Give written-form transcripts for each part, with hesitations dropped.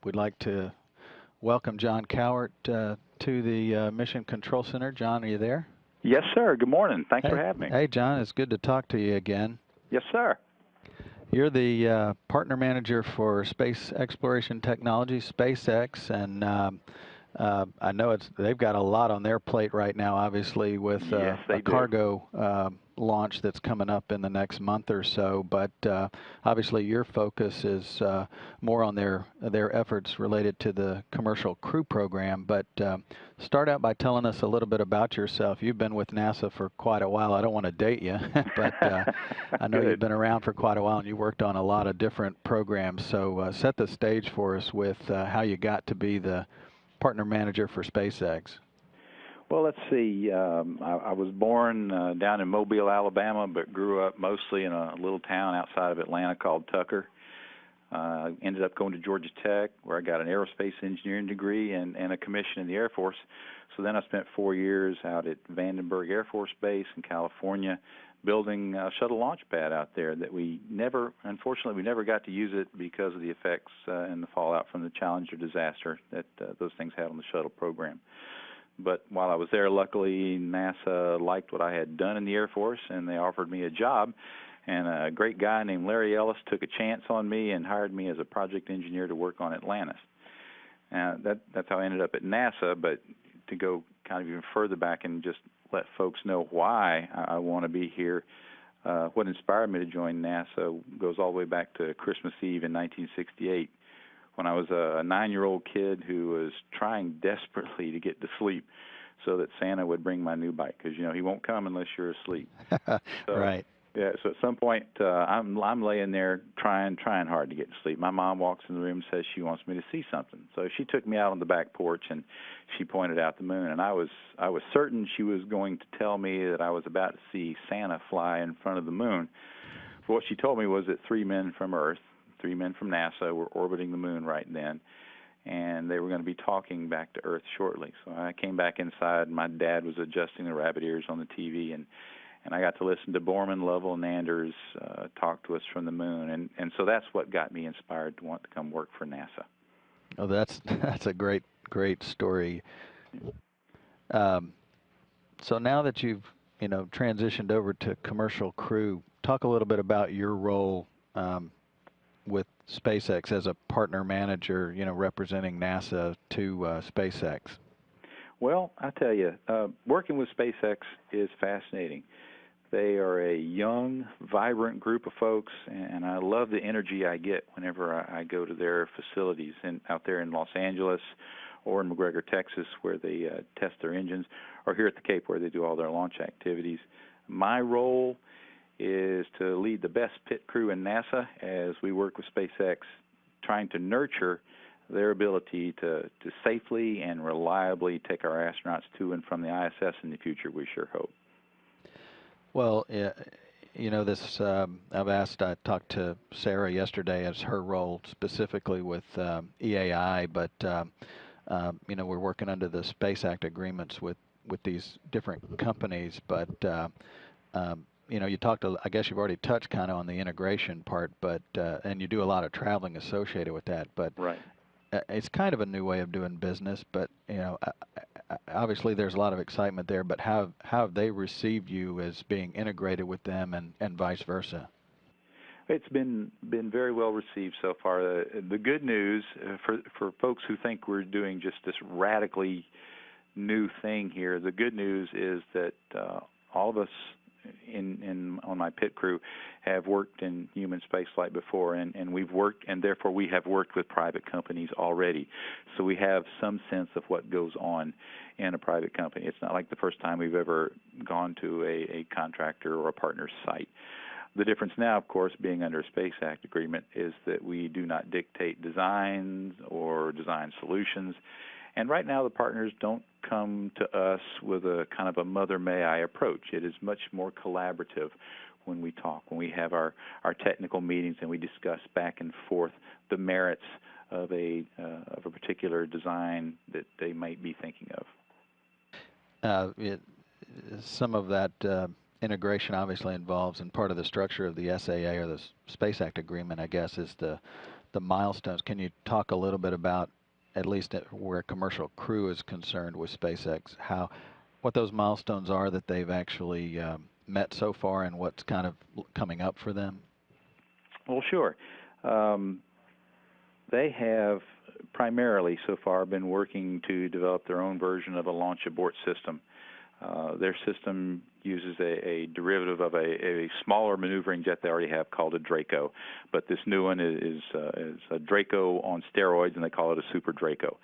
we'd like to welcome John Cowart to the Mission Control Center. John, are you there? Yes, sir. Good morning. Thanks for Hey, having me. hey, John. It's good to talk to you again. Yes, sir. You're the partner manager for Space Exploration Technology, SpaceX, and I know they've got a lot on their plate right now, obviously, with Yes, a they do. cargo launch that's coming up in the next month or so. But obviously, your focus is more on their efforts related to the commercial crew program. But start out by telling us a little bit about yourself. You've been with NASA for quite a while. I don't want to date you, but I know you've been around for quite a while, and you worked on a lot of different programs. So set the stage for us with how you got to be the partner manager for SpaceX. Well, let's see. I was born down in Mobile, Alabama, but grew up mostly in a little town outside of Atlanta called Tucker. Ended up going to Georgia Tech, where I got an aerospace engineering degree and a commission in the Air Force. So then I spent 4 years out at Vandenberg Air Force Base in California, building a shuttle launch pad out there that unfortunately, we never got to use it because of the effects and the fallout from the Challenger disaster that those things had on the shuttle program. But while I was there, luckily, NASA liked what I had done in the Air Force, and they offered me a job. And a great guy named Larry Ellis took a chance on me and hired me as a project engineer to work on Atlantis. That's how I ended up at NASA. But to go kind of even further back and just let folks know why I want to be here, what inspired me to join NASA goes all the way back to Christmas Eve in 1968, when I was a 9-year-old kid who was trying desperately to get to sleep so that Santa would bring my new bike, because he won't come unless you're asleep. Right. Yeah, so at some point I'm laying there trying hard to get to sleep. My mom walks in the room and says she wants me to see something. So she took me out on the back porch and she pointed out the moon, and I was certain she was going to tell me that I was about to see Santa fly in front of the moon. But what she told me was that 3 men from Earth, 3 men from NASA, were orbiting the moon right then, and they were going to be talking back to Earth shortly. So I came back inside, and my dad was adjusting the rabbit ears on the TV, and I got to listen to Borman, Lovell, and Anders talk to us from the moon, and so that's what got me inspired to want to come work for NASA. Oh, that's a great story. So now that you've transitioned over to commercial crew, talk a little bit about your role with SpaceX as a partner manager, representing NASA to SpaceX. Well, I tell you, working with SpaceX is fascinating. They are a young, vibrant group of folks, and I love the energy I get whenever I go to their facilities out there in Los Angeles or in McGregor, Texas, where they test their engines, or here at the Cape where they do all their launch activities. My role is to lead the best pit crew in NASA as we work with SpaceX, trying to nurture their ability to safely and reliably take our astronauts to and from the ISS in the future, we sure hope. Well, this I talked to Sarah yesterday as her role specifically with EAI, but we're working under the Space Act agreements with these different companies, but you talked, I guess you've already touched kind of on the integration part, but and you do a lot of traveling associated with that, but right. It's kind of a new way of doing business, but obviously there's a lot of excitement there, but how have they received you as being integrated with them and vice versa? It's been very well received so far. The good news for folks who think we're doing just this radically new thing here, the good news is that all of us on my pit crew have worked in human spaceflight before, and we've worked, and therefore we have worked with private companies already. So we have some sense of what goes on in a private company. It's not like the first time we've ever gone to a contractor or a partner's site. The difference now, of course, being under a Space Act agreement, is that we do not dictate designs or design solutions. And right now the partners don't come to us with a kind of a mother may I approach. It is much more collaborative when we talk, when we have our technical meetings and we discuss back and forth the merits of a particular design that they might be thinking of. Some of that integration obviously involves, and part of the structure of the SAA or the Space Act agreement, I guess, is the the milestones. Can you talk a little bit about, at least where Commercial Crew is concerned with SpaceX, what those milestones are that they've actually met so far, and what's kind of coming up for them? Well, sure. They have primarily so far been working to develop their own version of a launch abort system. Their system uses a derivative of a smaller maneuvering jet they already have called a Draco, but this new one is a Draco on steroids, and they call it a Super Draco.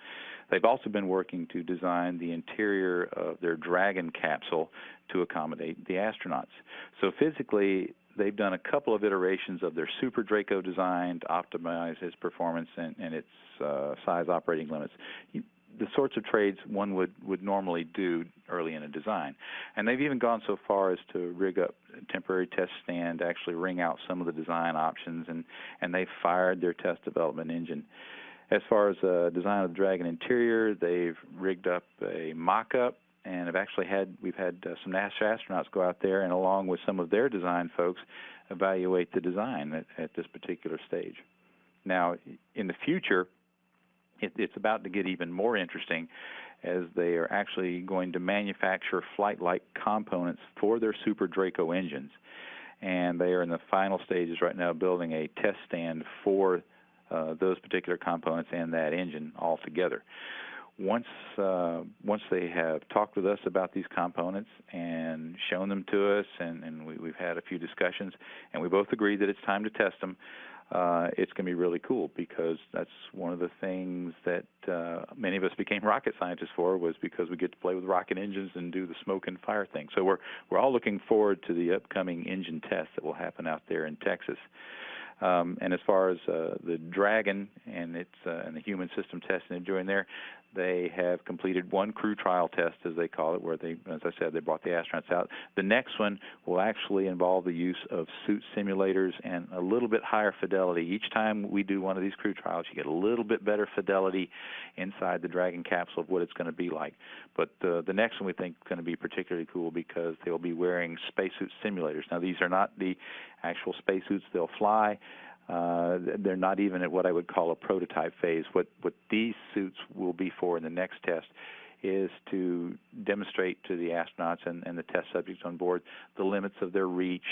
They've also been working to design the interior of their Dragon capsule to accommodate the astronauts. So physically, they've done a couple of iterations of their Super Draco design to optimize its performance and its size operating limits. The sorts of trades one would normally do early in a design. And they've even gone so far as to rig up a temporary test stand to actually ring out some of the design options, and they've fired their test development engine. As far as design of the Dragon interior, they've rigged up a mock-up, and we've had some NASA astronauts go out there and, along with some of their design folks, evaluate the design at this particular stage. Now, in the future, it's about to get even more interesting, as they are actually going to manufacture flight-like components for their Super Draco engines, and they are in the final stages right now building a test stand for those particular components and that engine all together. Once they have talked with us about these components and shown them to us, and we've had a few discussions, and we both agreed that it's time to test them, it's going to be really cool, because that's one of the things that many of us became rocket scientists for, was because we get to play with rocket engines and do the smoke and fire thing. So we're all looking forward to the upcoming engine tests that will happen out there in Texas. And as far as the Dragon and the human system testing they're doing there, they have completed one crew trial test, as they call it, where they, as I said, they brought the astronauts out. The next one will actually involve the use of suit simulators and a little bit higher fidelity. Each time we do one of these crew trials, you get a little bit better fidelity inside the Dragon capsule of what it's going to be like. But the next one we think is going to be particularly cool, because they'll be wearing spacesuit simulators. Now, these are not the actual spacesuits they'll fly. They're not even at what I would call a prototype phase. What these suits will be for in the next test is to demonstrate to the astronauts and the test subjects on board the limits of their reach.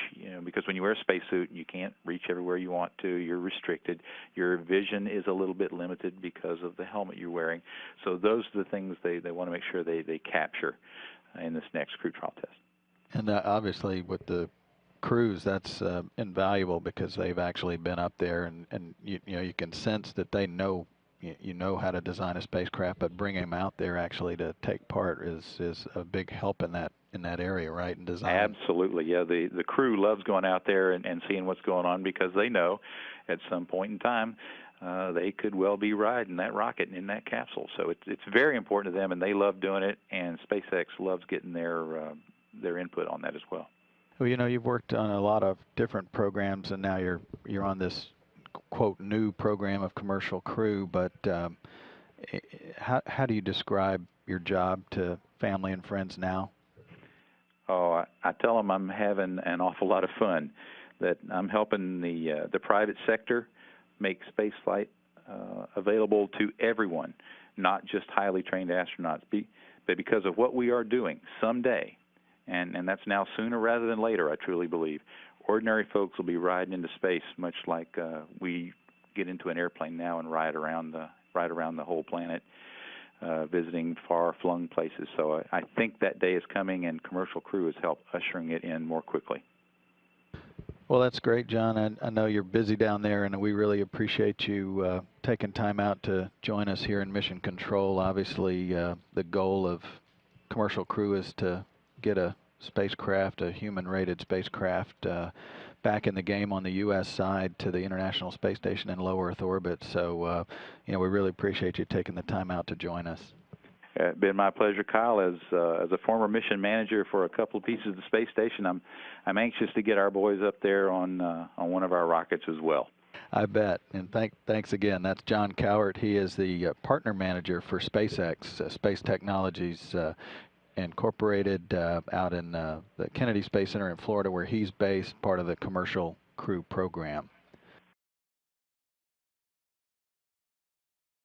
Because when you wear a spacesuit, you can't reach everywhere you want to. You're restricted. Your vision is a little bit limited because of the helmet you're wearing. So those are the things they want to make sure they capture in this next crew trial test. And obviously, with the crews, that's invaluable, because they've actually been up there, and you can sense that they know how to design a spacecraft, but bringing them out there actually to take part is a big help in that area, right? In design. Absolutely, yeah. The crew loves going out there and seeing what's going on, because they know at some point in time they could well be riding that rocket in that capsule. So it's very important to them, and they love doing it, and SpaceX loves getting their input on that as well. Well, you've worked on a lot of different programs, and now you're on this quote new program of Commercial Crew. But how do you describe your job to family and friends now? Oh, I tell them I'm having an awful lot of fun. That I'm helping the private sector make spaceflight available to everyone, not just highly trained astronauts. But because of what we are doing, someday, and that's now sooner rather than later, I truly believe, ordinary folks will be riding into space, much like we get into an airplane now and ride around the whole planet, visiting far-flung places. So I think that day is coming, and Commercial Crew has helped ushering it in more quickly. Well, that's great, John. I know you're busy down there, and we really appreciate you taking time out to join us here in Mission Control. Obviously, the goal of Commercial Crew is to get a human-rated spacecraft, back in the game on the U.S. side to the International Space Station in low Earth orbit. So, we really appreciate you taking the time out to join us. It's been my pleasure, Kyle. As a former mission manager for a couple of pieces of the space station, I'm anxious to get our boys up there on one of our rockets as well. I bet. And thanks again. That's John Cowart. He is the partner manager for SpaceX, Space Technologies Incorporated, out in the Kennedy Space Center in Florida, where he's based, part of the Commercial Crew program.